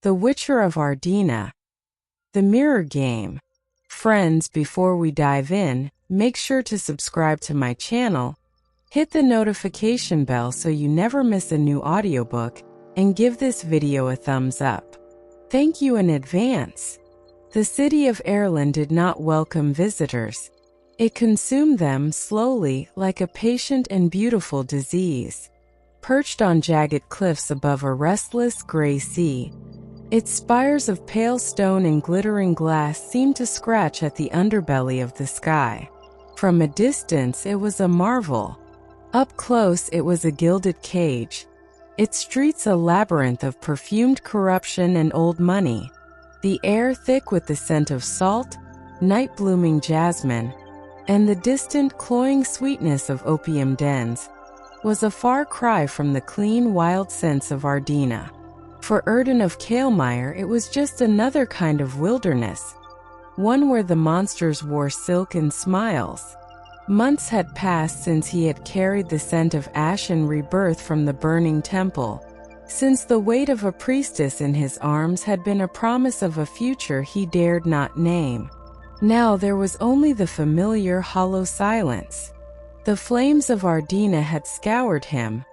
The Witcher of Ardena, The Mirror Game. Friends, before we dive in, make sure to subscribe to my channel, hit the notification bell so you never miss a new audiobook, and give this video a thumbs up. Thank you in advance. The city of Aerlinn did not welcome visitors. It consumed them slowly, like a patient and beautiful disease. Perched on jagged cliffs above a restless gray sea, its spires of pale stone and glittering glass seemed to scratch at the underbelly of the sky. From a distance, it was a marvel. Up close, it was a gilded cage, its streets a labyrinth of perfumed corruption and old money, the air thick with the scent of salt, night-blooming jasmine, and the distant, cloying sweetness of opium dens, was a far cry from the clean, wild scents of Ardena. For Erdin of Kaelmire, it was just another kind of wilderness, one where the monsters wore silk and smiles. Months had passed since he had carried the scent of ash and rebirth from the burning temple, since the weight of a priestess in his arms had been a promise of a future he dared not name. Now there was only the familiar hollow silence. The flames of Ardena had scoured him,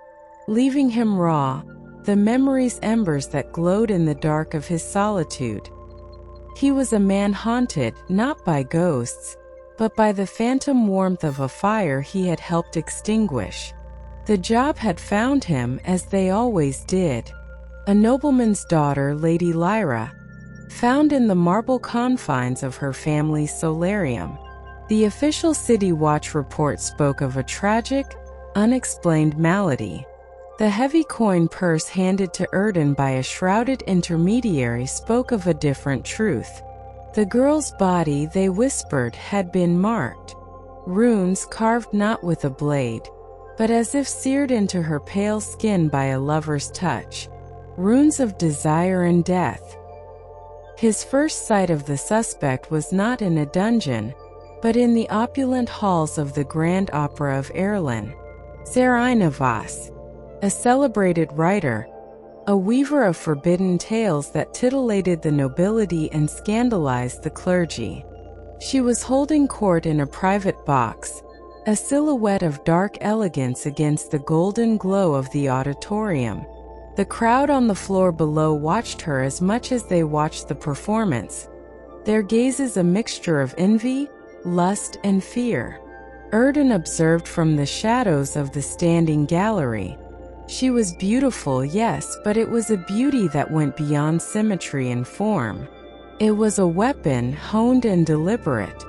leaving him raw, the memory's embers that glowed in the dark of his solitude. He was a man haunted, not by ghosts, but by the phantom warmth of a fire he had helped extinguish. The job had found him, as they always did. A nobleman's daughter, Lady Lyra, found in the marble confines of her family's solarium. The official City Watch report spoke of a tragic, unexplained malady. The heavy coin purse handed to Erdin by a shrouded intermediary spoke of a different truth. The girl's body, they whispered, had been marked. Runes carved not with a blade, but as if seared into her pale skin by a lover's touch. Runes of desire and death. His first sight of the suspect was not in a dungeon, but in the opulent halls of the Grand Opera of Aerlinn. Seraina Voss, a celebrated writer, a weaver of forbidden tales that titillated the nobility and scandalized the clergy. She was holding court in a private box, a silhouette of dark elegance against the golden glow of the auditorium. The crowd on the floor below watched her as much as they watched the performance, their gazes a mixture of envy, lust, and fear. Erdin observed from the shadows of the standing gallery. She was beautiful, yes, but it was a beauty that went beyond symmetry and form. It was a weapon, honed and deliberate.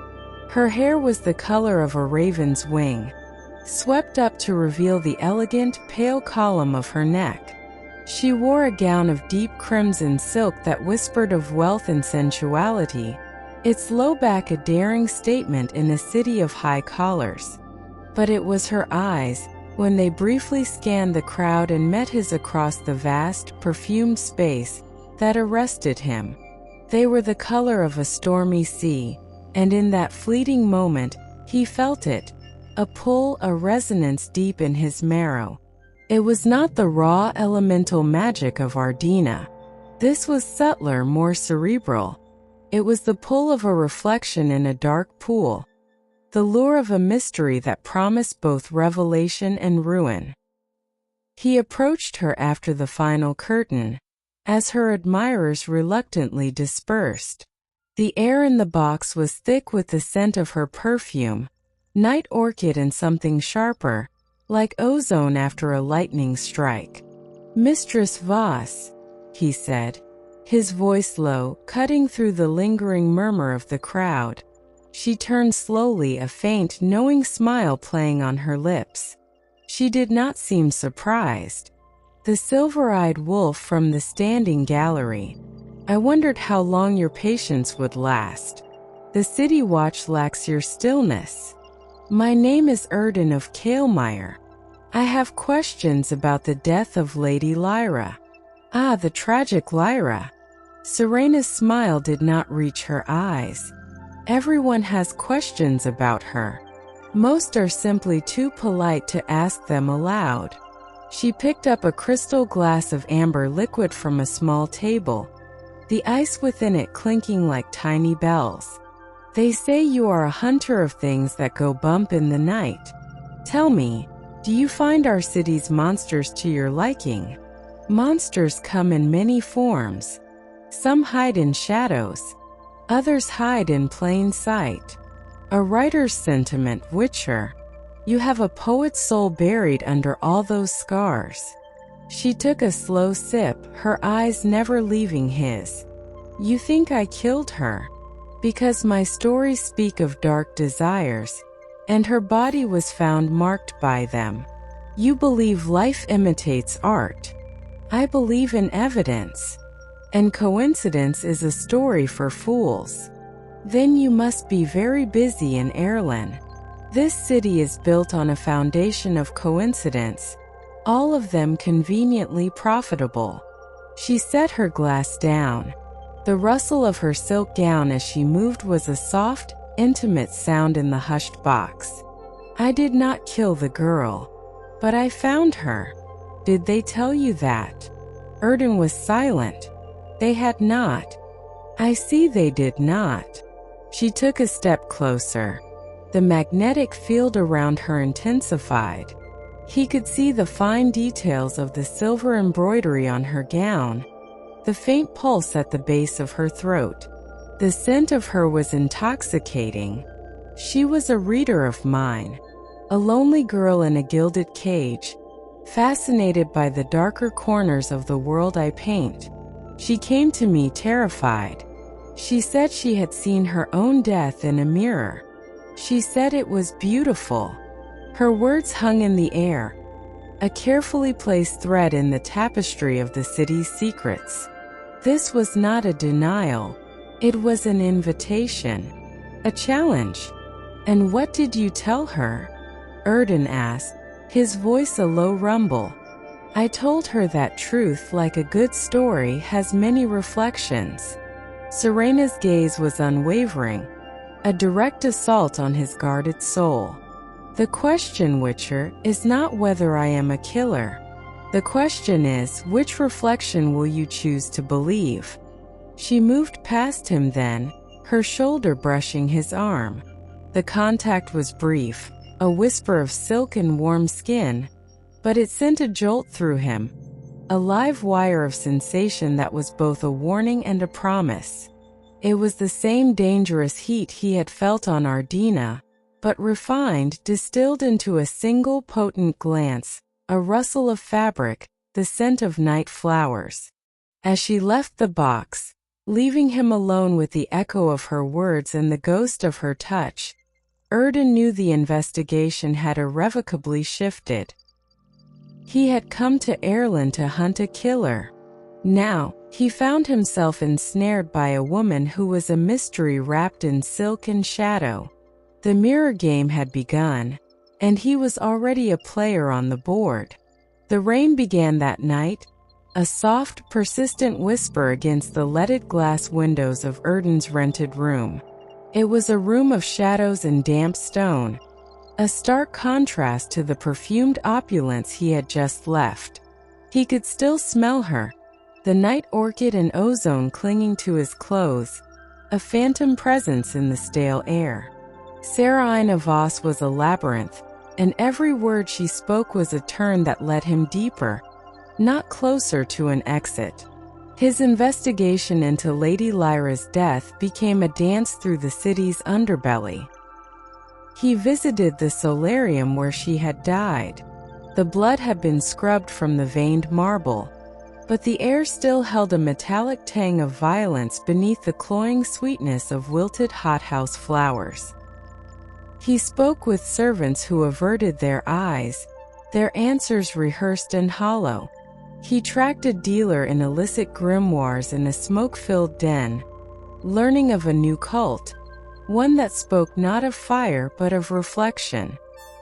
Her hair was the color of a raven's wing, swept up to reveal the elegant, pale column of her neck. She wore a gown of deep crimson silk that whispered of wealth and sensuality, its low back a daring statement in a city of high collars. But it was her eyes, when they briefly scanned the crowd and met his across the vast, perfumed space, that arrested him. They were the color of a stormy sea, and in that fleeting moment, he felt it, a pull, a resonance deep in his marrow. It was not the raw elemental magic of Ardena. This was subtler, more cerebral. It was the pull of a reflection in a dark pool, the lure of a mystery that promised both revelation and ruin. He approached her after the final curtain, as her admirers reluctantly dispersed. The air in the box was thick with the scent of her perfume, night orchid and something sharper, like ozone after a lightning strike. "Mistress Voss," he said, his voice low, cutting through the lingering murmur of the crowd. She turned slowly, a faint, knowing smile playing on her lips. She did not seem surprised. The silver-eyed wolf from the standing gallery. "I wondered how long your patience would last. The city watch lacks your stillness. My name is Erdin of Kaelmire. I have questions about the death of Lady Lyra." "Ah, the tragic Lyra." Seraina's smile did not reach her eyes. "Everyone has questions about her. Most are simply too polite to ask them aloud." She picked up a crystal glass of amber liquid from a small table, the ice within it clinking like tiny bells. They say you are a hunter of things that go bump in the night. Tell me, do you find our city's monsters to your liking? Monsters come in many forms. Some hide in shadows. Others hide in plain sight. A writer's sentiment, Witcher. You have a poet's soul buried under all those scars. She took a slow sip, her eyes never leaving his. You think I killed her? Because my stories speak of dark desires, and her body was found marked by them. You believe life imitates art. I believe in evidence. And coincidence is a story for fools. Then you must be very busy in Aerlinn. This city is built on a foundation of coincidence, all of them conveniently profitable. She set her glass down. The rustle of her silk gown as she moved was a soft, intimate sound in the hushed box. I did not kill the girl, but I found her. Did they tell you that? Erdin was silent. They had not. I see they did not. She took a step closer. The magnetic field around her intensified. He could see the fine details of the silver embroidery on her gown, the faint pulse at the base of her throat. The scent of her was intoxicating. She was a reader of mine, a lonely girl in a gilded cage, fascinated by the darker corners of the world I paint. She came to me terrified. She said she had seen her own death in a mirror. She said it was beautiful. Her words hung in the air, a carefully placed thread in the tapestry of the city's secrets. This was not a denial. It was an invitation, a challenge. And what did you tell her? Erdin asked, his voice a low rumble. I told her that truth, like a good story, has many reflections. Seraina's gaze was unwavering, a direct assault on his guarded soul. The question, Witcher, is not whether I am a killer. The question is, which reflection will you choose to believe? She moved past him then, her shoulder brushing his arm. The contact was brief, a whisper of silk and warm skin, but it sent a jolt through him, a live wire of sensation that was both a warning and a promise. It was the same dangerous heat he had felt on Ardena, but refined, distilled into a single potent glance, a rustle of fabric, the scent of night flowers. As she left the box, leaving him alone with the echo of her words and the ghost of her touch, Erdin knew the investigation had irrevocably shifted. He had come to Aerlinn to hunt a killer. Now, he found himself ensnared by a woman who was a mystery wrapped in silk and shadow. The mirror game had begun, and he was already a player on the board. The rain began that night, a soft, persistent whisper against the leaded glass windows of Erdin's rented room. It was a room of shadows and damp stone, a stark contrast to the perfumed opulence he had just left. He could still smell her, the night orchid and ozone clinging to his clothes, a phantom presence in the stale air. Seraina Voss was a labyrinth, and every word she spoke was a turn that led him deeper, not closer to an exit. His investigation into Lady Lyra's death became a dance through the city's underbelly. He visited the solarium where she had died. The blood had been scrubbed from the veined marble, but the air still held a metallic tang of violence beneath the cloying sweetness of wilted hothouse flowers. He spoke with servants who averted their eyes, their answers rehearsed and hollow. He tracked a dealer in illicit grimoires in a smoke-filled den, learning of a new cult, one that spoke not of fire but of reflection.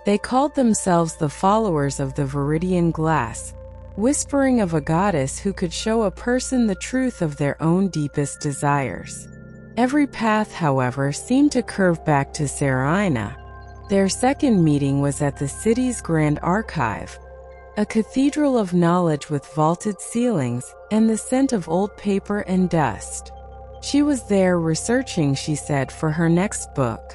They called themselves the followers of the Viridian glass, whispering of a goddess who could show a person the truth of their own deepest desires. Every path, however, seemed to curve back to Seraina. Their second meeting was at the city's Grand Archive, A cathedral of knowledge with vaulted ceilings and the scent of old paper and dust. She was there researching, she said, for her next book.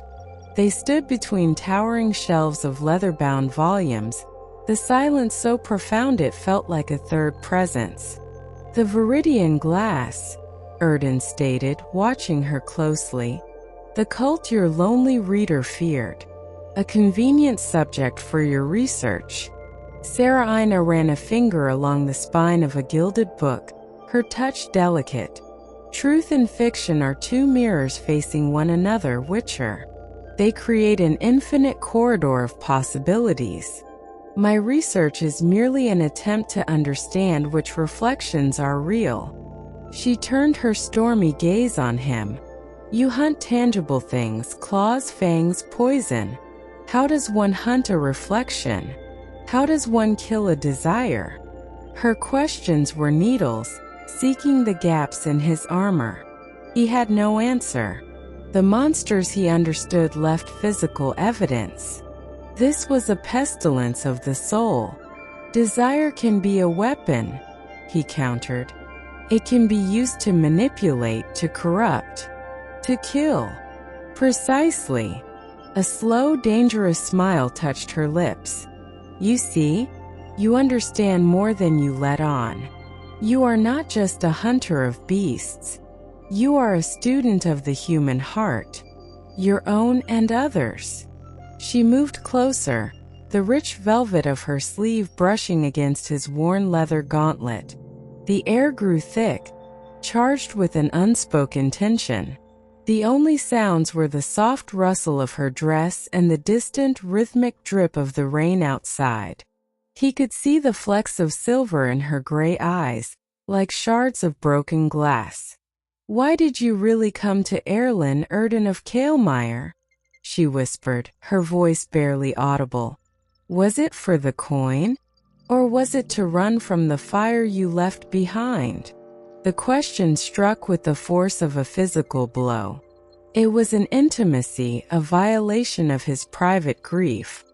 They stood between towering shelves of leather-bound volumes, the silence so profound it felt like a third presence. The Viridian glass, Erdin stated, watching her closely. The cult your lonely reader feared. A convenient subject for your research. Seraina ran a finger along the spine of a gilded book, her touch delicate. Truth and fiction are two mirrors facing one another, Witcher. They create an infinite corridor of possibilities. My research is merely an attempt to understand which reflections are real. She turned her stormy gaze on him. You hunt tangible things, claws, fangs, poison. How does one hunt a reflection? How does one kill a desire? Her questions were needles, seeking the gaps in his armor. He had no answer. The monsters he understood left physical evidence. This was a pestilence of the soul. Desire can be a weapon, he countered. It can be used to manipulate, to corrupt, to kill. Precisely. A slow, dangerous smile touched her lips. You see, you understand more than you let on. You are not just a hunter of beasts. You are a student of the human heart, your own and others. She moved closer, the rich velvet of her sleeve brushing against his worn leather gauntlet. The air grew thick, charged with an unspoken tension. The only sounds were the soft rustle of her dress and the distant, rhythmic drip of the rain outside. He could see the flecks of silver in her gray eyes, like shards of broken glass. Why did you really come to Aerlinn, Erdin of Kaelmire? She whispered, her voice barely audible. Was it for the coin? Or was it to run from the fire you left behind? The question struck with the force of a physical blow. It was an intimacy, a violation of his private grief.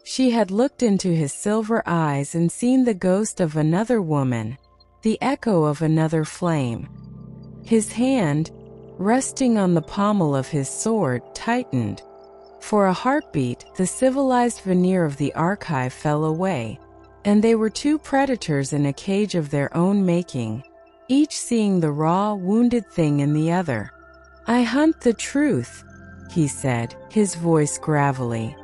She had looked into his silver eyes and seen the ghost of another woman, the echo of another flame. His hand, resting on the pommel of his sword, tightened. For a heartbeat, the civilized veneer of the archive fell away, and they were two predators in a cage of their own making, each seeing the raw, wounded thing in the other. I hunt the truth, he said, his voice gravelly.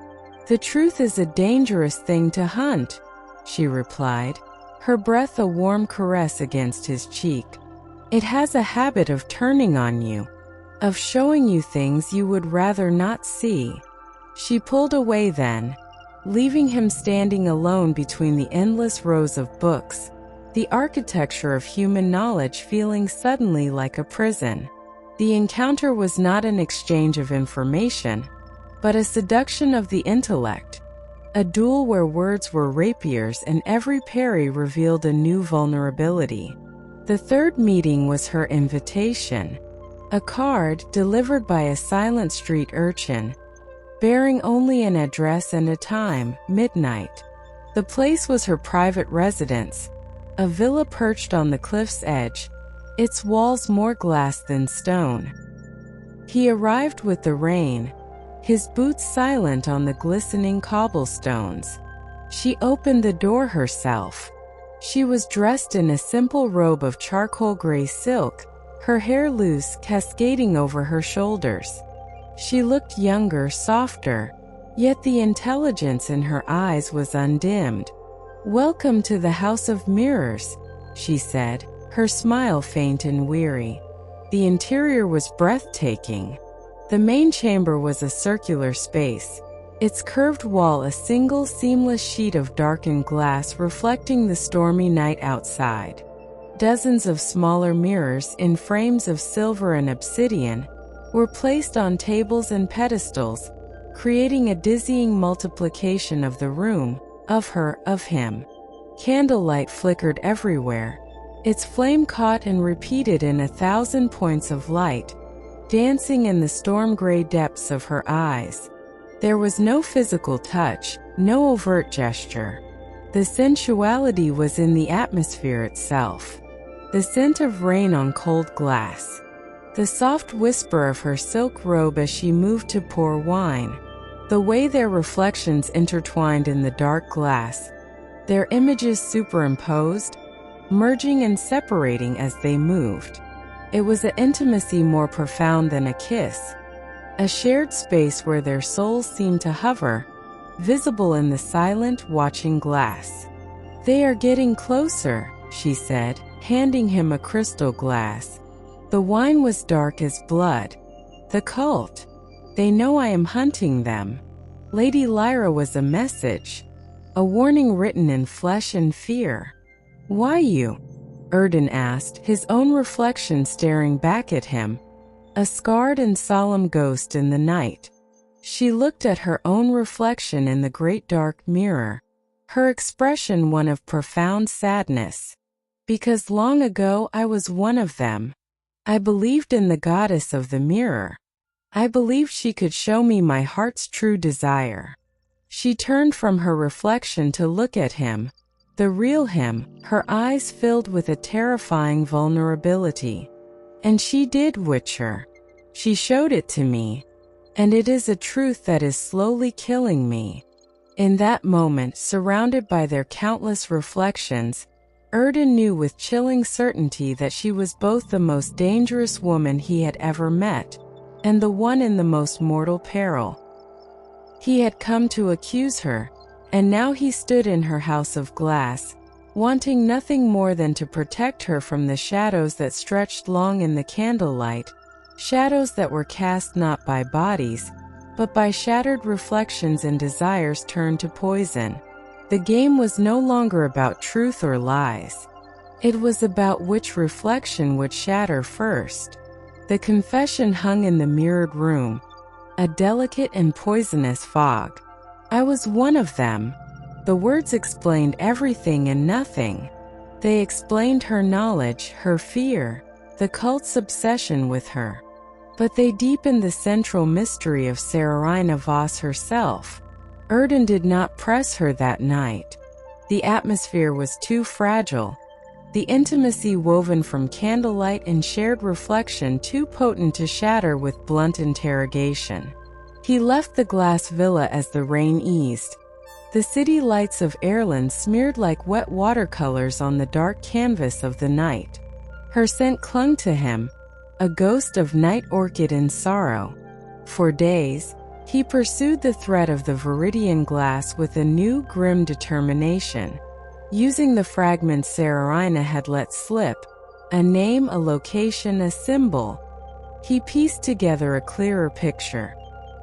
The truth is a dangerous thing to hunt, she replied, her breath a warm caress against his cheek. It has a habit of turning on you, of showing you things you would rather not see. She pulled away then, leaving him standing alone between the endless rows of books, the architecture of human knowledge feeling suddenly like a prison. The encounter was not an exchange of information, but a seduction of the intellect, a duel where words were rapiers and every parry revealed a new vulnerability. The third meeting was her invitation, a card delivered by a silent street urchin, bearing only an address and a time, midnight. The place was her private residence, a villa perched on the cliff's edge, its walls more glass than stone. He arrived with the rain, his boots silent on the glistening cobblestones. She opened the door herself. She was dressed in a simple robe of charcoal gray silk, her hair loose, cascading over her shoulders. She looked younger, softer, yet the intelligence in her eyes was undimmed. Welcome to the House of Mirrors, she said, her smile faint and weary. The interior was breathtaking. The main chamber was a circular space, its curved wall a single seamless sheet of darkened glass reflecting the stormy night outside. Dozens of smaller mirrors in frames of silver and obsidian were placed on tables and pedestals, creating a dizzying multiplication of the room, of her, of him. Candlelight flickered everywhere, its flame caught and repeated in 1,000 points of light, dancing in the storm-gray depths of her eyes. There was no physical touch, no overt gesture. The sensuality was in the atmosphere itself. The scent of rain on cold glass. The soft whisper of her silk robe as she moved to pour wine. The way their reflections intertwined in the dark glass. Their images superimposed, merging and separating as they moved. It was an intimacy more profound than a kiss. A shared space where their souls seemed to hover, visible in the silent, watching glass. "They are getting closer," she said, handing him a crystal glass. The wine was dark as blood. "The cult. They know I am hunting them." Lady Lyra was a message, a warning written in flesh and fear. "Why you?" Erdin asked, his own reflection staring back at him, a scarred and solemn ghost in the night. She looked at her own reflection in the great dark mirror, her expression one of profound sadness. "Because long ago I was one of them. I believed in the goddess of the mirror. I believed she could show me my heart's true desire." She turned from her reflection to look at him, the real him, her eyes filled with a terrifying vulnerability. "And she did, Witcher. She showed it to me. And it is a truth that is slowly killing me." In that moment, surrounded by their countless reflections, Erdin knew with chilling certainty that she was both the most dangerous woman he had ever met, and the one in the most mortal peril. He had come to accuse her, and now he stood in her house of glass, wanting nothing more than to protect her from the shadows that stretched long in the candlelight, shadows that were cast not by bodies, but by shattered reflections and desires turned to poison. The game was no longer about truth or lies. It was about which reflection would shatter first. The confession hung in the mirrored room, a delicate and poisonous fog. "I was one of them." The words explained everything and nothing. They explained her knowledge, her fear, the cult's obsession with her. But they deepened the central mystery of Seraina Voss herself. Erdin did not press her that night. The atmosphere was too fragile. The intimacy woven from candlelight and shared reflection too potent to shatter with blunt interrogation. He left the glass villa as the rain eased. The city lights of Aerlinn smeared like wet watercolors on the dark canvas of the night. Her scent clung to him, a ghost of night orchid in sorrow. For days, he pursued the thread of the viridian glass with a new, grim determination. Using the fragments Seraina had let slip, a name, a location, a symbol, he pieced together a clearer picture.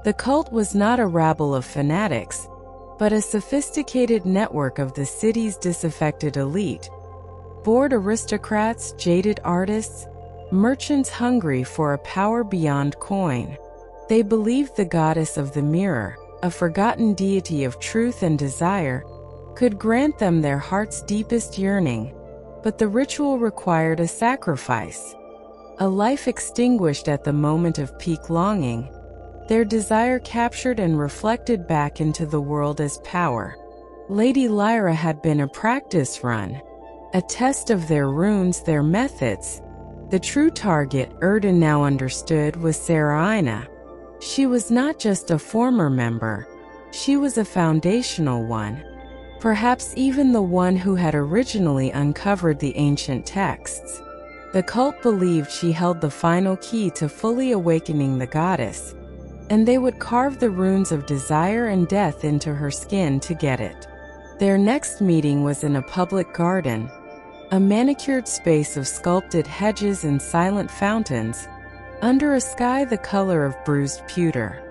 The cult was not a rabble of fanatics, but a sophisticated network of the city's disaffected elite. Bored aristocrats, jaded artists, merchants hungry for a power beyond coin. They believed the goddess of the mirror, a forgotten deity of truth and desire, could grant them their heart's deepest yearning. But the ritual required a sacrifice. A life extinguished at the moment of peak longing, their desire captured and reflected back into the world as power. Lady Lyra had been a practice run, a test of their runes, their methods. The true target, Erdin now understood, was Seraina. She was not just a former member, she was a foundational one. Perhaps even the one who had originally uncovered the ancient texts. The cult believed she held the final key to fully awakening the goddess, and they would carve the runes of desire and death into her skin to get it. Their next meeting was in a public garden, a manicured space of sculpted hedges and silent fountains, under a sky the color of bruised pewter.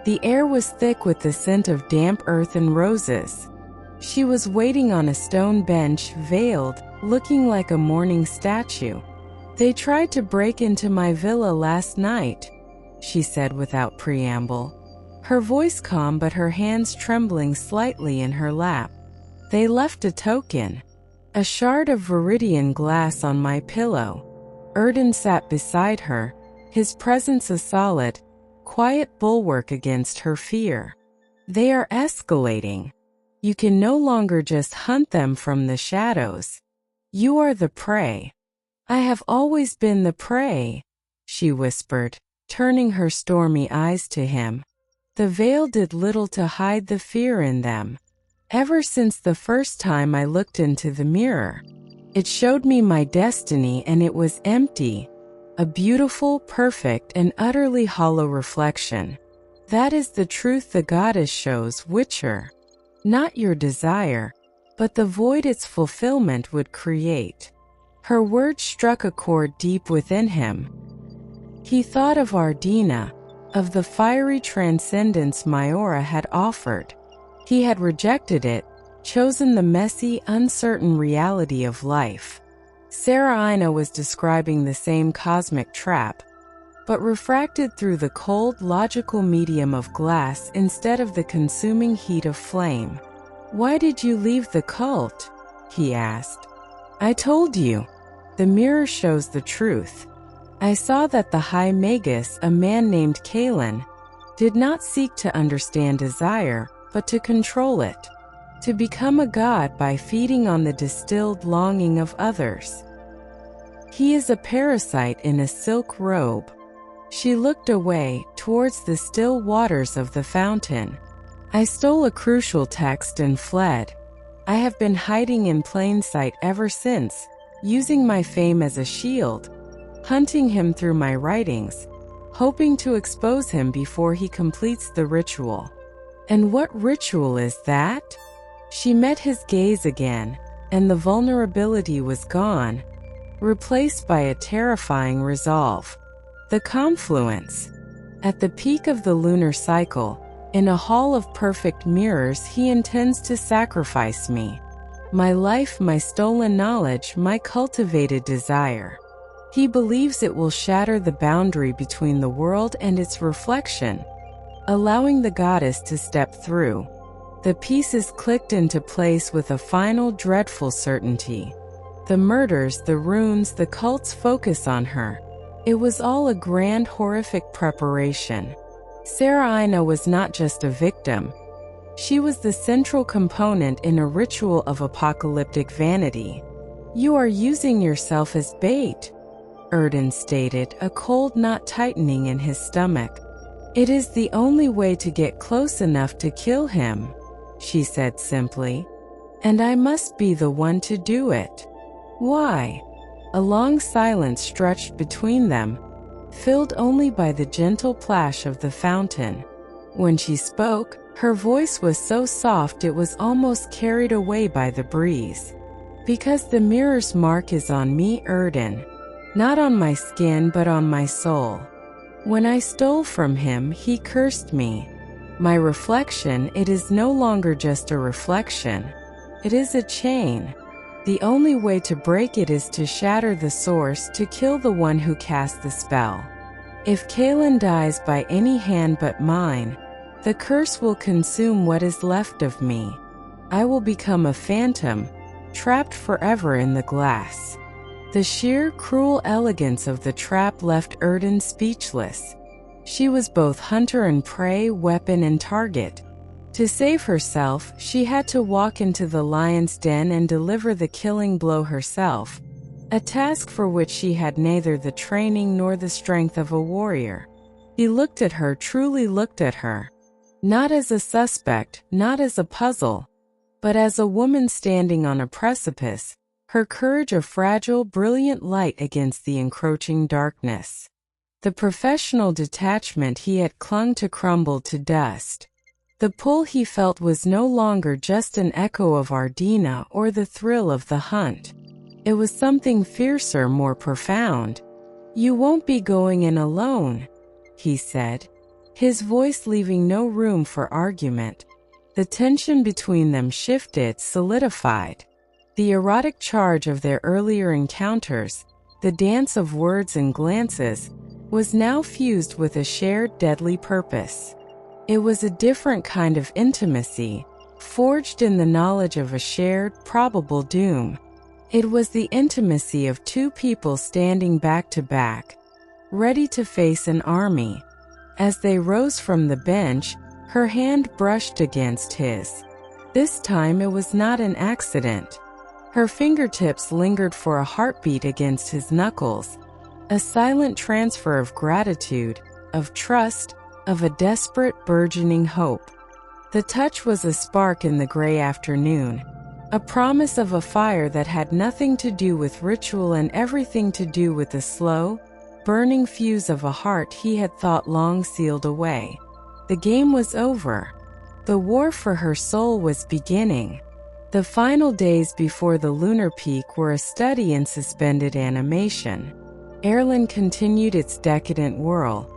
The air was thick with the scent of damp earth and roses. She was waiting on a stone bench, veiled, looking like a mourning statue. "They tried to break into my villa last night," she said without preamble, her voice calm but her hands trembling slightly in her lap. "They left a token, a shard of viridian glass on my pillow." Erdin sat beside her, his presence a solid, quiet bulwark against her fear. "They are escalating. You can no longer just hunt them from the shadows. You are the prey. I have always been the prey, she whispered, turning her stormy eyes to him. The veil did little to hide the fear in them. Ever since the first time I looked into the mirror, it showed me my destiny, and it was empty, a beautiful, perfect, and utterly hollow reflection. That is the truth the goddess shows, Witcher. Not your desire, but the void its fulfillment would create. Her words struck a chord deep within him. He thought of Ardena, of the fiery transcendence Mayora had offered. He had rejected it, chosen the messy, uncertain reality of life. Seraina was describing the same cosmic trap, but refracted through the cold, logical medium of glass instead of the consuming heat of flame. "Why did you leave the cult?" he asked. "I told you. The mirror shows the truth. I saw that the High Magus, a man named Aerlinn, did not seek to understand desire, but to control it, to become a god by feeding on the distilled longing of others. He is a parasite in a silk robe." She looked away, towards the still waters of the fountain. "I stole a crucial text and fled. I have been hiding in plain sight ever since, using my fame as a shield, hunting him through my writings, hoping to expose him before he completes the ritual." "And what ritual is that?" She met his gaze again, and the vulnerability was gone, replaced by a terrifying resolve. "The confluence. At the peak of the lunar cycle, in a hall of perfect mirrors, he intends to sacrifice me. My life, my stolen knowledge, my cultivated desire. He believes it will shatter the boundary between the world and its reflection, allowing the goddess to step through." The pieces clicked into place with a final, dreadful certainty. The murders, the runes, the cult's focus on her. It was all a grand, horrific preparation. Seraina was not just a victim. She was the central component in a ritual of apocalyptic vanity. "You are using yourself as bait," Erdin stated, a cold knot tightening in his stomach. "It is the only way to get close enough to kill him," she said simply. "And I must be the one to do it." "Why?" A long silence stretched between them, filled only by the gentle plash of the fountain. When she spoke, her voice was so soft it was almost carried away by the breeze. "Because the mirror's mark is on me, Erdin. Not on my skin, but on my soul. When I stole from him, he cursed me. My reflection, it is no longer just a reflection. It is a chain. The only way to break it is to shatter the source, to kill the one who cast the spell. If Aerlinn dies by any hand but mine, the curse will consume what is left of me. I will become a phantom, trapped forever in the glass." The sheer, cruel elegance of the trap left Erdin speechless. She was both hunter and prey, weapon and target. To save herself, she had to walk into the lion's den and deliver the killing blow herself, a task for which she had neither the training nor the strength of a warrior. He looked at her, truly looked at her. Not as a suspect, not as a puzzle, but as a woman standing on a precipice, her courage a fragile, brilliant light against the encroaching darkness. The professional detachment he had clung to crumbled to dust. The pull he felt was no longer just an echo of Ardena or the thrill of the hunt. It was something fiercer, more profound. "You won't be going in alone," he said, his voice leaving no room for argument. The tension between them shifted, solidified. The erotic charge of their earlier encounters, the dance of words and glances, was now fused with a shared deadly purpose. It was a different kind of intimacy, forged in the knowledge of a shared, probable doom. It was the intimacy of two people standing back to back, ready to face an army. As they rose from the bench, her hand brushed against his. This time it was not an accident. Her fingertips lingered for a heartbeat against his knuckles, a silent transfer of gratitude, of trust, of a desperate, burgeoning hope. The touch was a spark in the gray afternoon, a promise of a fire that had nothing to do with ritual and everything to do with the slow, burning fuse of a heart he had thought long sealed away. The game was over. The war for her soul was beginning. The final days before the lunar peak were a study in suspended animation. Aerlinn continued its decadent whirl,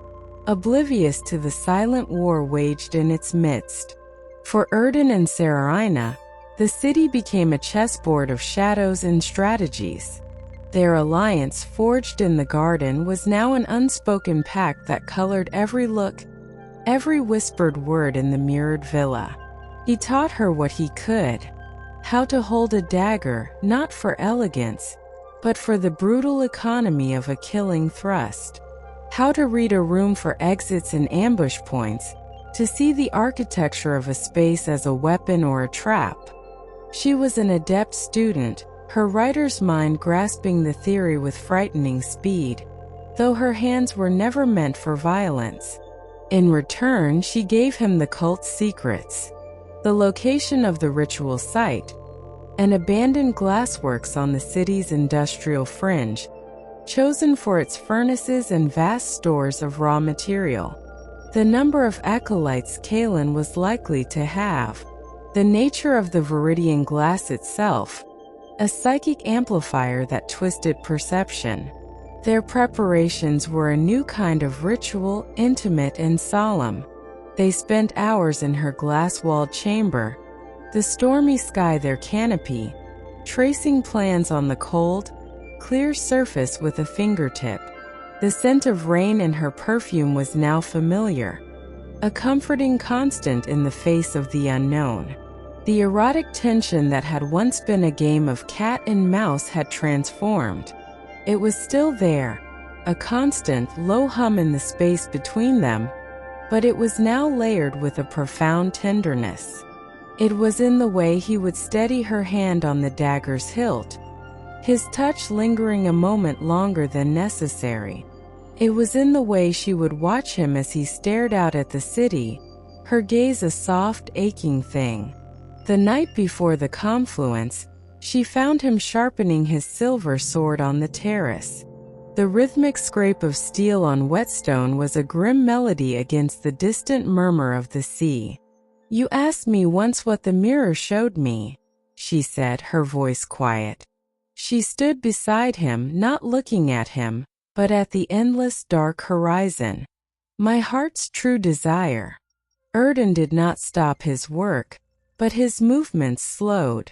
oblivious to the silent war waged in its midst. For Erdin and Seraina, the city became a chessboard of shadows and strategies. Their alliance, forged in the garden, was now an unspoken pact that colored every look, every whispered word in the mirrored villa. He taught her what he could: how to hold a dagger, not for elegance, but for the brutal economy of a killing thrust. How to read a room for exits and ambush points, to see the architecture of a space as a weapon or a trap. She was an adept student, her writer's mind grasping the theory with frightening speed, though her hands were never meant for violence. In return, she gave him the cult's secrets, the location of the ritual site, an abandoned glassworks on the city's industrial fringe, chosen for its furnaces and vast stores of raw material, the number of acolytes Kaelin was likely to have, the nature of the viridian glass itself, a psychic amplifier that twisted perception. Their preparations were a new kind of ritual, intimate and solemn. They spent hours in her glass-walled chamber, the stormy sky their canopy, tracing plans on the cold, clear surface with a fingertip. The scent of rain and her perfume was now familiar, a comforting constant in the face of the unknown. The erotic tension that had once been a game of cat and mouse had transformed. It was still there, a constant, low hum in the space between them, but it was now layered with a profound tenderness. It was in the way he would steady her hand on the dagger's hilt, his touch lingering a moment longer than necessary. It was in the way she would watch him as he stared out at the city, her gaze a soft, aching thing. The night before the confluence, she found him sharpening his silver sword on the terrace. The rhythmic scrape of steel on whetstone was a grim melody against the distant murmur of the sea. "You asked me once what the mirror showed me," she said, her voice quiet. She stood beside him, not looking at him, but at the endless dark horizon. "My heart's true desire." Erdin did not stop his work, but his movements slowed.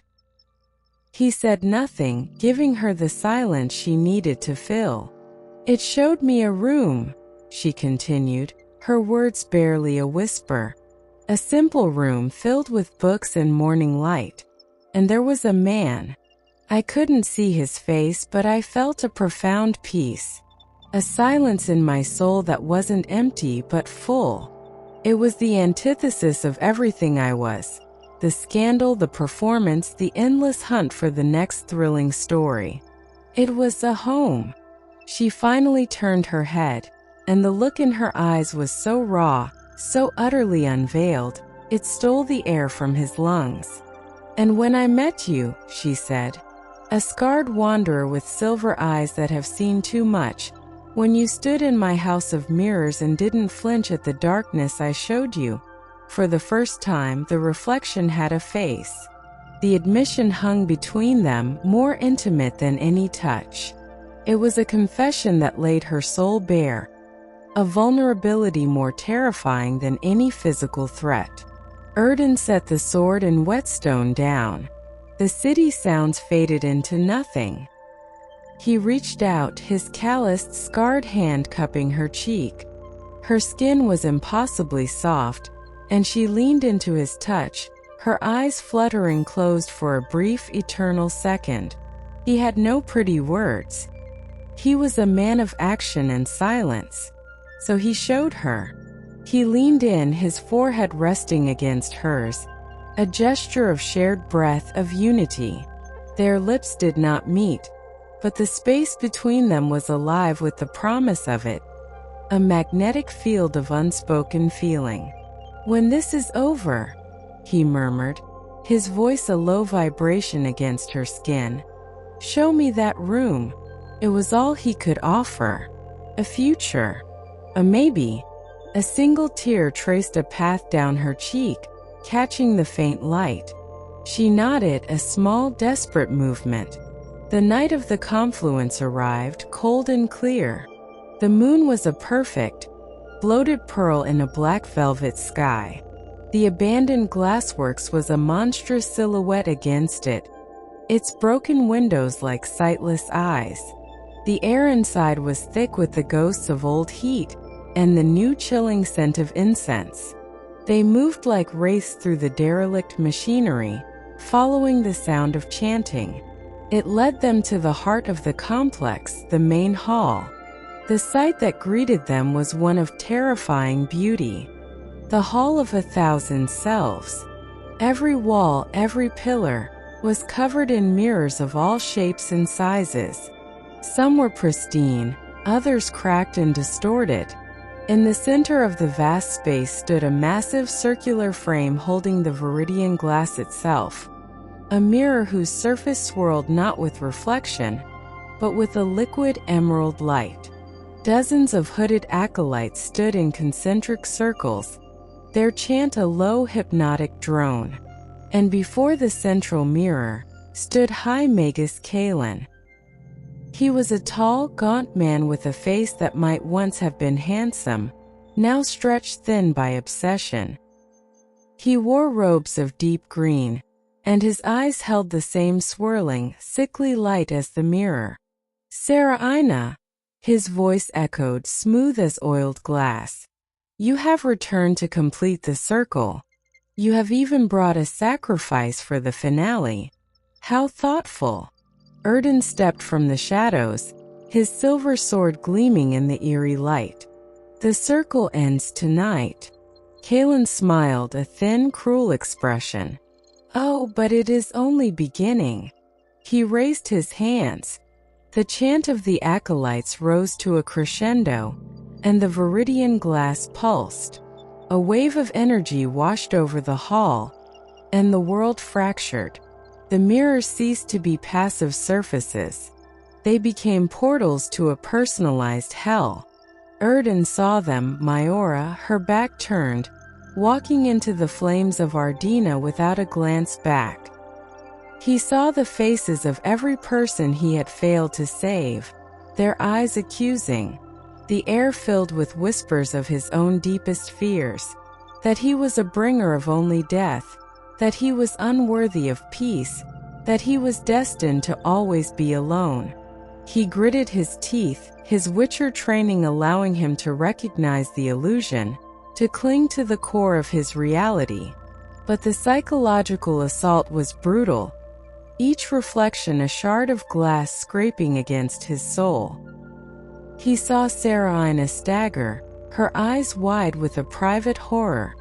He said nothing, giving her the silence she needed to fill. "It showed me a room," she continued, her words barely a whisper. "A simple room filled with books and morning light. And there was a man. I couldn't see his face, but I felt a profound peace, a silence in my soul that wasn't empty but full. It was the antithesis of everything I was. The scandal, the performance, the endless hunt for the next thrilling story. It was a home." She finally turned her head, and the look in her eyes was so raw, so utterly unveiled, it stole the air from his lungs. "And when I met you," she said, "a scarred wanderer with silver eyes that have seen too much, when you stood in my house of mirrors and didn't flinch at the darkness I showed you, for the first time the reflection had a face." The admission hung between them, more intimate than any touch. It was a confession that laid her soul bare, a vulnerability more terrifying than any physical threat. Erdin set the sword and whetstone down. The city sounds faded into nothing. He reached out, his calloused, scarred hand cupping her cheek. Her skin was impossibly soft, and she leaned into his touch, her eyes fluttering closed for a brief, eternal second. He had no pretty words. He was a man of action and silence. So he showed her. He leaned in, his forehead resting against hers, a gesture of shared breath of unity. Their lips did not meet, but the space between them was alive with the promise of it, a magnetic field of unspoken feeling. "When this is over," he murmured, his voice a low vibration against her skin. "Show me that room." It was all he could offer. A future. A maybe. A single tear traced a path down her cheek, catching the faint light. She nodded, a small, desperate movement. The night of the confluence arrived, cold and clear. The moon was a perfect, bloated pearl in a black velvet sky. The abandoned glassworks was a monstrous silhouette against it, its broken windows like sightless eyes. The air inside was thick with the ghosts of old heat and the new chilling scent of incense. They moved like wraiths through the derelict machinery, following the sound of chanting. It led them to the heart of the complex, the main hall. The sight that greeted them was one of terrifying beauty. The Hall of 1,000 Selves. Every wall, every pillar, was covered in mirrors of all shapes and sizes. Some were pristine, others cracked and distorted. In the center of the vast space stood a massive circular frame holding the viridian glass itself, a mirror whose surface swirled not with reflection, but with a liquid emerald light. Dozens of hooded acolytes stood in concentric circles, their chant a low hypnotic drone. And before the central mirror stood High Magus Aerlinn. He was a tall, gaunt man with a face that might once have been handsome, now stretched thin by obsession. He wore robes of deep green, and his eyes held the same swirling, sickly light as the mirror. "Seraina," his voice echoed, smooth as oiled glass. "You have returned to complete the circle. You have even brought a sacrifice for the finale. How thoughtful." Erdin stepped from the shadows, his silver sword gleaming in the eerie light. "The circle ends tonight." Aerlinn smiled, a thin, cruel expression. "Oh, but it is only beginning." He raised his hands. The chant of the acolytes rose to a crescendo, and the viridian glass pulsed. A wave of energy washed over the hall, and the world fractured. The mirrors ceased to be passive surfaces. They became portals to a personalized hell. Erdin saw them, Myora, her back turned, walking into the flames of Ardena without a glance back. He saw the faces of every person he had failed to save, their eyes accusing, the air filled with whispers of his own deepest fears, that he was a bringer of only death, that he was unworthy of peace, that he was destined to always be alone. He gritted his teeth, his Witcher training allowing him to recognize the illusion, to cling to the core of his reality. But the psychological assault was brutal, each reflection a shard of glass scraping against his soul. He saw Seraina stagger, her eyes wide with a private horror.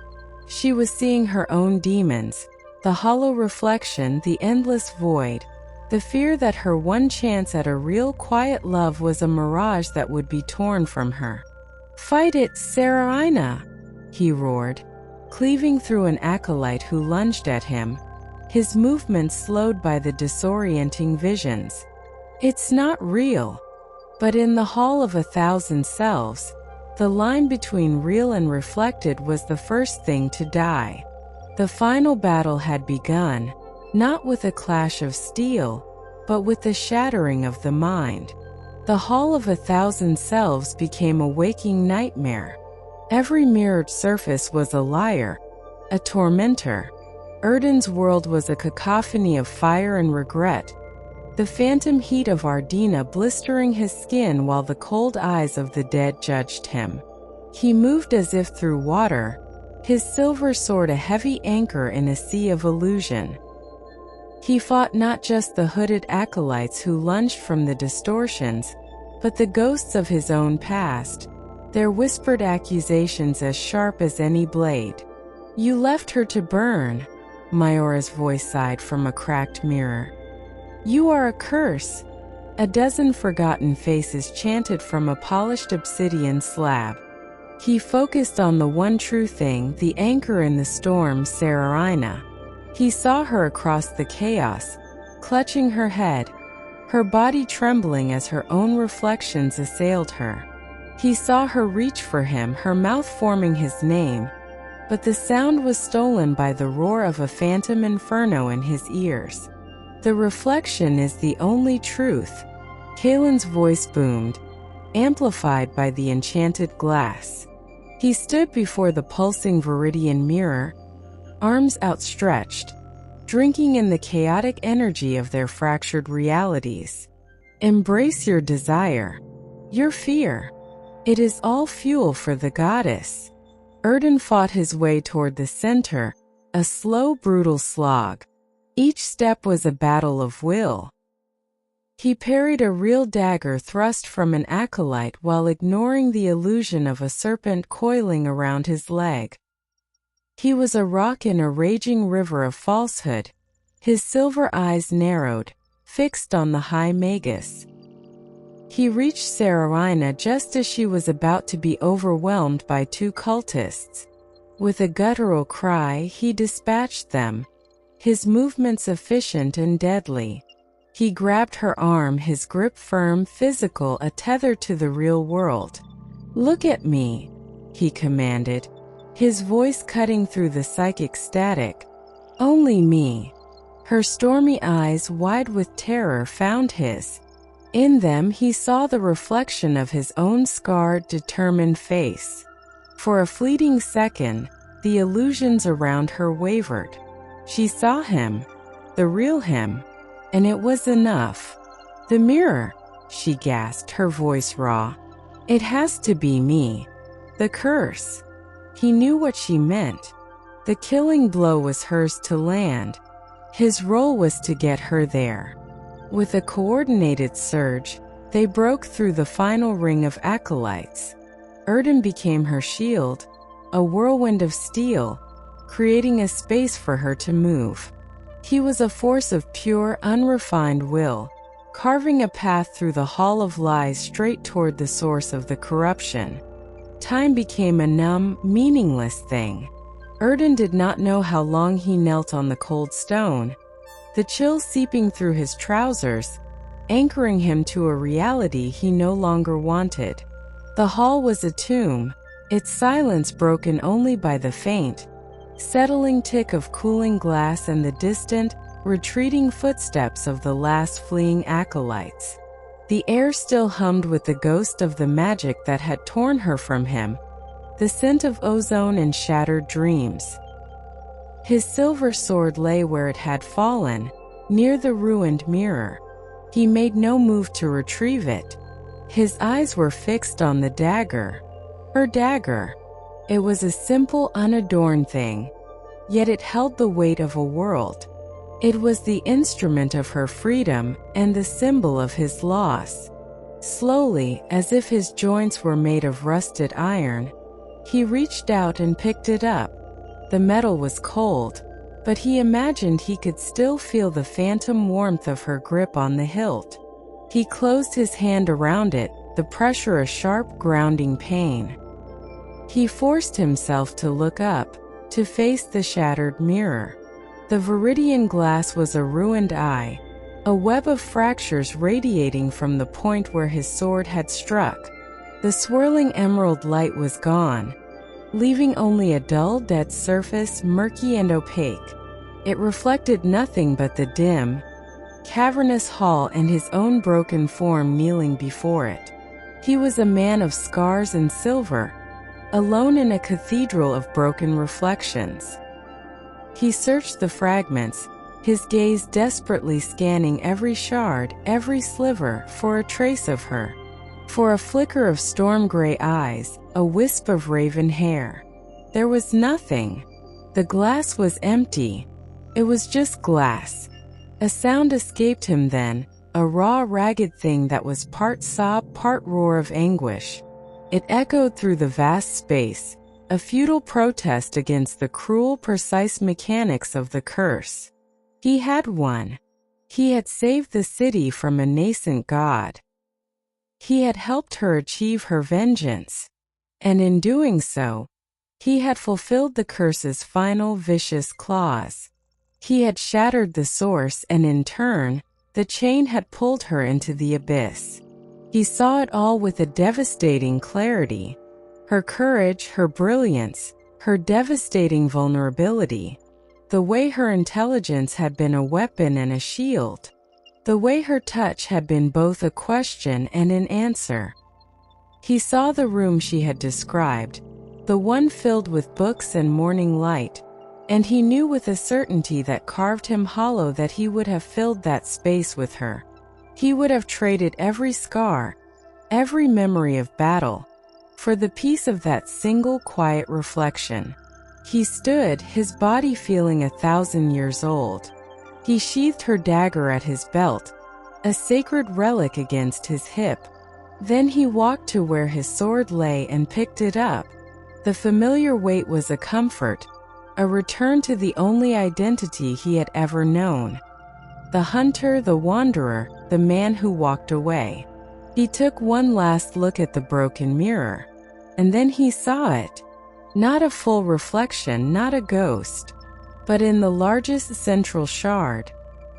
She was seeing her own demons, the hollow reflection, the endless void, the fear that her one chance at a real quiet love was a mirage that would be torn from her. "Fight it, Seraina!" he roared, cleaving through an acolyte who lunged at him, his movements slowed by the disorienting visions. "It's not real." But in the Hall of 1,000 Selves, the line between real and reflected was the first thing to die. The final battle had begun, not with a clash of steel, but with the shattering of the mind. The Hall of 1,000 Selves became a waking nightmare. Every mirrored surface was a liar, a tormentor. Erdin's world was a cacophony of fire and regret, the phantom heat of Ardena blistering his skin while the cold eyes of the dead judged him. He moved as if through water, his silver sword a heavy anchor in a sea of illusion. He fought not just the hooded acolytes who lunged from the distortions, but the ghosts of his own past, their whispered accusations as sharp as any blade. "You left her to burn." Myora's voice sighed from a cracked mirror. You are a curse. A dozen forgotten faces chanted from a polished obsidian slab. He focused on the one true thing, the anchor in the storm, Seraina. He saw her across the chaos, clutching her head, her body trembling as her own reflections assailed her. He saw her reach for him, her mouth forming his name, but the sound was stolen by the roar of a phantom inferno in his ears. The reflection is the only truth, Kaelin's voice boomed, amplified by the enchanted glass. He stood before the pulsing viridian mirror, arms outstretched, drinking in the chaotic energy of their fractured realities. Embrace your desire, your fear. It is all fuel for the goddess. Erdin fought his way toward the center, a slow, brutal slog. Each step was a battle of will. He parried a real dagger thrust from an acolyte while ignoring the illusion of a serpent coiling around his leg. He was a rock in a raging river of falsehood, his silver eyes narrowed, fixed on the high magus. He reached Seraina just as she was about to be overwhelmed by two cultists. With a guttural cry, he dispatched them, his movements efficient and deadly. He grabbed her arm, his grip firm, physical, a tether to the real world. Look at me, he commanded, his voice cutting through the psychic static. Only me. Her stormy eyes, wide with terror, found his. In them he saw the reflection of his own scarred, determined face. For a fleeting second, the illusions around her wavered. She saw him, the real him, and it was enough. The mirror, she gasped, her voice raw. It has to be me. The curse. He knew what she meant. The killing blow was hers to land. His role was to get her there. With a coordinated surge, they broke through the final ring of acolytes. Erdin became her shield, a whirlwind of steel, creating a space for her to move. He was a force of pure, unrefined will, carving a path through the hall of lies straight toward the source of the corruption. Time became a numb, meaningless thing. Erdin did not know how long he knelt on the cold stone, the chill seeping through his trousers, anchoring him to a reality he no longer wanted. The hall was a tomb, its silence broken only by the faint, settling tick of cooling glass and the distant, retreating footsteps of the last fleeing acolytes. The air still hummed with the ghost of the magic that had torn her from him, the scent of ozone and shattered dreams. His silver sword lay where it had fallen, near the ruined mirror. He made no move to retrieve it. His eyes were fixed on the dagger. Her dagger. It was a simple, unadorned thing, yet it held the weight of a world. It was the instrument of her freedom and the symbol of his loss. Slowly, as if his joints were made of rusted iron, he reached out and picked it up. The metal was cold, but he imagined he could still feel the phantom warmth of her grip on the hilt. He closed his hand around it, the pressure a sharp, grounding pain. He forced himself to look up, to face the shattered mirror. The viridian glass was a ruined eye, a web of fractures radiating from the point where his sword had struck. The swirling emerald light was gone, leaving only a dull, dead surface, murky and opaque. It reflected nothing but the dim, cavernous hall and his own broken form kneeling before it. He was a man of scars and silver, alone in a cathedral of broken reflections. He searched the fragments, his gaze desperately scanning every shard, every sliver, for a trace of her. For a flicker of storm-gray eyes, a wisp of raven hair. There was nothing. The glass was empty. It was just glass. A sound escaped him then, a raw, ragged thing that was part sob, part roar of anguish. It echoed through the vast space, a futile protest against the cruel, precise mechanics of the curse. He had won. He had saved the city from a nascent god. He had helped her achieve her vengeance, and in doing so, he had fulfilled the curse's final vicious clause. He had shattered the source, and in turn, the chain had pulled her into the abyss. He saw it all with a devastating clarity. Her courage, her brilliance, her devastating vulnerability. The way her intelligence had been a weapon and a shield. The way her touch had been both a question and an answer. He saw the room she had described, the one filled with books and morning light, and he knew with a certainty that carved him hollow that he would have filled that space with her. He would have traded every scar, every memory of battle, for the peace of that single quiet reflection. He stood, his body feeling 1,000 years old. He sheathed her dagger at his belt, a sacred relic against his hip. Then he walked to where his sword lay and picked it up. The familiar weight was a comfort, a return to the only identity he had ever known. The hunter, the wanderer, the man who walked away. He took one last look at the broken mirror, and then he saw it. Not a full reflection, not a ghost, but in the largest central shard,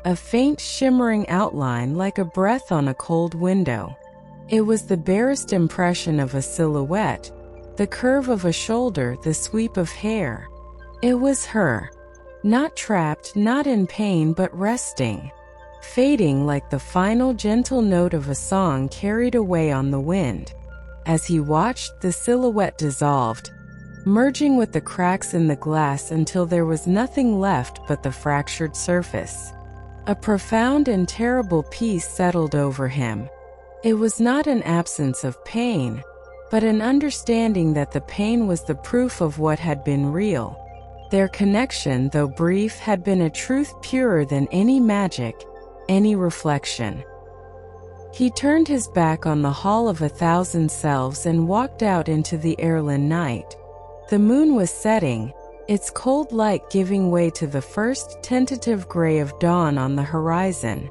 a faint shimmering outline like a breath on a cold window. It was the barest impression of a silhouette, the curve of a shoulder, the sweep of hair. It was her, not trapped, not in pain, but resting, fading like the final gentle note of a song carried away on the wind. As he watched, the silhouette dissolved, merging with the cracks in the glass until there was nothing left but the fractured surface. A profound and terrible peace settled over him. It was not an absence of pain, but an understanding that the pain was the proof of what had been real. Their connection, though brief, had been a truth purer than any magic, any reflection. He turned his back on the Hall of 1,000 Selves and walked out into the Aerlinn night. The moon was setting, its cold light giving way to the first tentative gray of dawn on the horizon.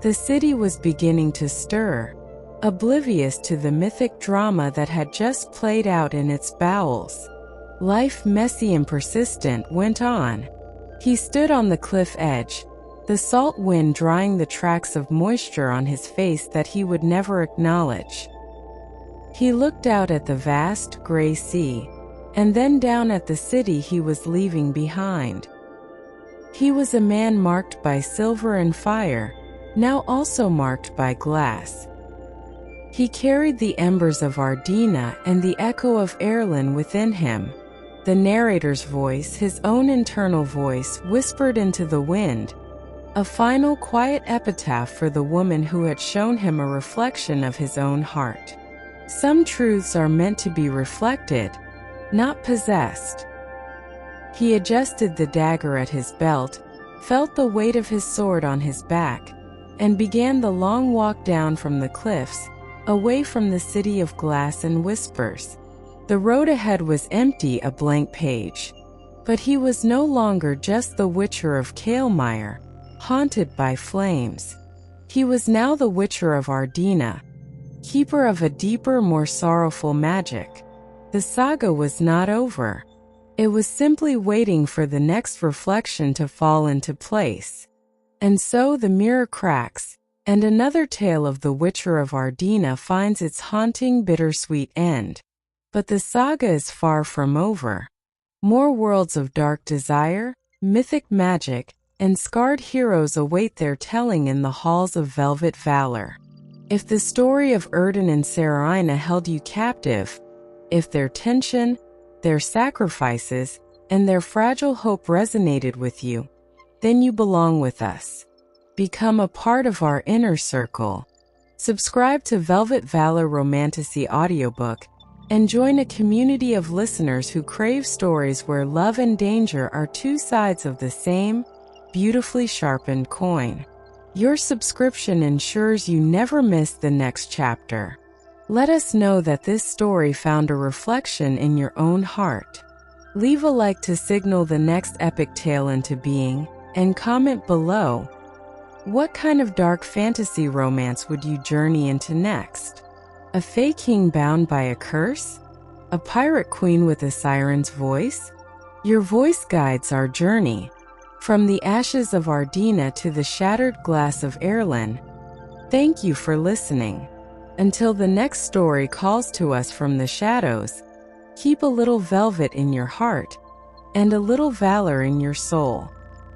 The city was beginning to stir, oblivious to the mythic drama that had just played out in its bowels. Life, messy and persistent, went on. He stood on the cliff edge, the salt wind drying the tracks of moisture on his face that he would never acknowledge. He looked out at the vast, gray sea, and then down at the city he was leaving behind. He was a man marked by silver and fire, now also marked by glass. He carried the embers of Ardena and the echo of Aerlinn within him. The narrator's voice, his own internal voice, whispered into the wind, a final quiet epitaph for the woman who had shown him a reflection of his own heart. Some truths are meant to be reflected, not possessed. He adjusted the dagger at his belt, felt the weight of his sword on his back, and began the long walk down from the cliffs, away from the city of glass and whispers. The road ahead was empty, a blank page. But he was no longer just the Witcher of Kaelmire, haunted by flames. He was now the Witcher of Ardena, keeper of a deeper, more sorrowful magic. The saga was not over. It was simply waiting for the next reflection to fall into place. And so the mirror cracks, and another tale of the Witcher of Ardena finds its haunting, bittersweet end. But the saga is far from over. More worlds of dark desire, mythic magic, and scarred heroes await their telling in the halls of Velvet Valor. If the story of Erdin and Seraina held you captive, if their tension, their sacrifices, and their fragile hope resonated with you, then you belong with us. Become a part of our inner circle. Subscribe to Velvet Valor Romantasy audiobook and join a community of listeners who crave stories where love and danger are two sides of the same, beautifully sharpened coin. Your subscription ensures you never miss the next chapter. Let us know that this story found a reflection in your own heart. Leave a like to signal the next epic tale into being, and comment below. What kind of dark fantasy romance would you journey into next? A fae king bound by a curse? A pirate queen with a siren's voice? Your voice guides our journey. From the ashes of Ardena to the shattered glass of Aerlinn. Thank you for listening. Until the next story calls to us from the shadows, keep a little velvet in your heart and a little valor in your soul.